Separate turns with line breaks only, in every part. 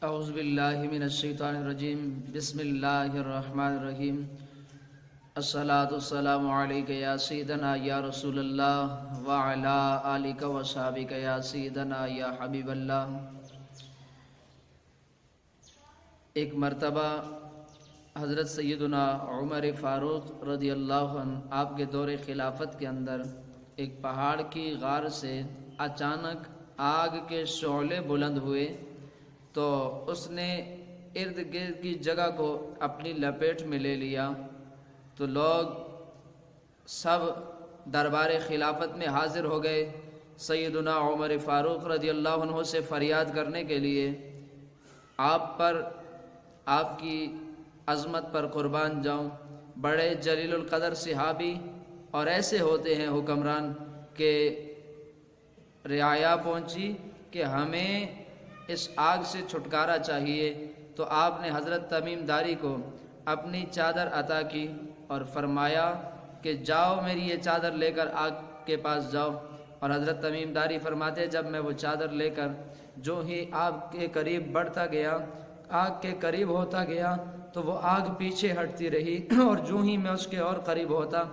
اعوذ باللہ من الشیطان الرجیم بسم اللہ الرحمن الرحیم الصلاۃ والسلام علیک یا سیدنا یا رسول اللہ وعلی آلک وصحبک یا سیدنا یا حبیب اللہ۔ ایک مرتبہ حضرت سیدنا عمر فاروق رضی اللہ عنہ آپ کے دور خلافت کے اندر ایک پہاڑ کی غار سے اچانک آگ کے شعلے بلند ہوئے تو اس نے ارد گرد کی جگہ کو اپنی لپیٹ میں لے لیا، تو لوگ سب دربار خلافت میں حاضر ہو گئے سیدنا عمر فاروق رضی اللہ عنہ سے فریاد کرنے کے لیے، آپ پر، آپ کی عظمت پر قربان جاؤں، بڑے جلیل القدر صحابی اور ایسے ہوتے ہیں حکمران کہ رعایا پہنچی کہ ہمیں اس آگ سے چھٹکارا چاہیے، تو آپ نے حضرت تمیم داری کو اپنی چادر عطا کی اور فرمایا کہ جاؤ میری یہ چادر لے کر آگ کے پاس جاؤ۔ اور حضرت تمیم داری فرماتے جب میں وہ چادر لے کر جو ہی آگ کے قریب بڑھتا گیا، آگ کے قریب ہوتا گیا تو وہ آگ پیچھے ہٹتی رہی، اور جو ہی میں اس کے اور قریب ہوتا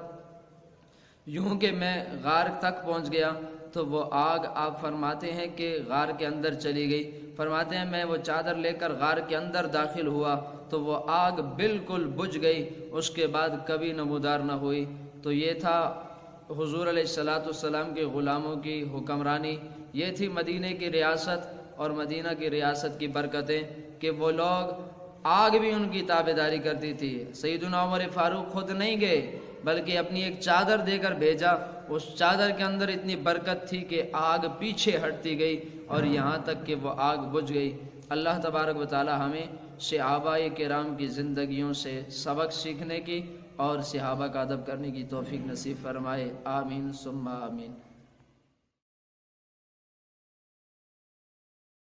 یوں کہ میں غار تک پہنچ گیا تو وہ آگ، آپ فرماتے ہیں کہ غار کے اندر چلی گئی۔ فرماتے ہیں میں وہ چادر لے کر غار کے اندر داخل ہوا تو وہ آگ بالکل بجھ گئی، اس کے بعد کبھی نمودار نہ ہوئی۔ تو یہ تھا حضور علیہ السلام کے غلاموں کی حکمرانی، یہ تھی مدینہ کی ریاست اور مدینہ کی ریاست کی برکتیں کہ وہ لوگ، آگ بھی ان کی تابعداری کرتی تھی۔ سیدنا عمر فاروق خود نہیں گئے بلکہ اپنی ایک چادر دے کر بھیجا، اس چادر کے اندر اتنی برکت تھی کہ آگ پیچھے ہٹتی گئی اور یہاں تک کہ وہ آگ بجھ گئی۔ اللہ تبارک و تعالی ہمیں صحابہ کرام کی زندگیوں سے سبق سیکھنے کی اور صحابہ کا ادب کرنے کی توفیق نصیب فرمائے، آمین ثم آمین۔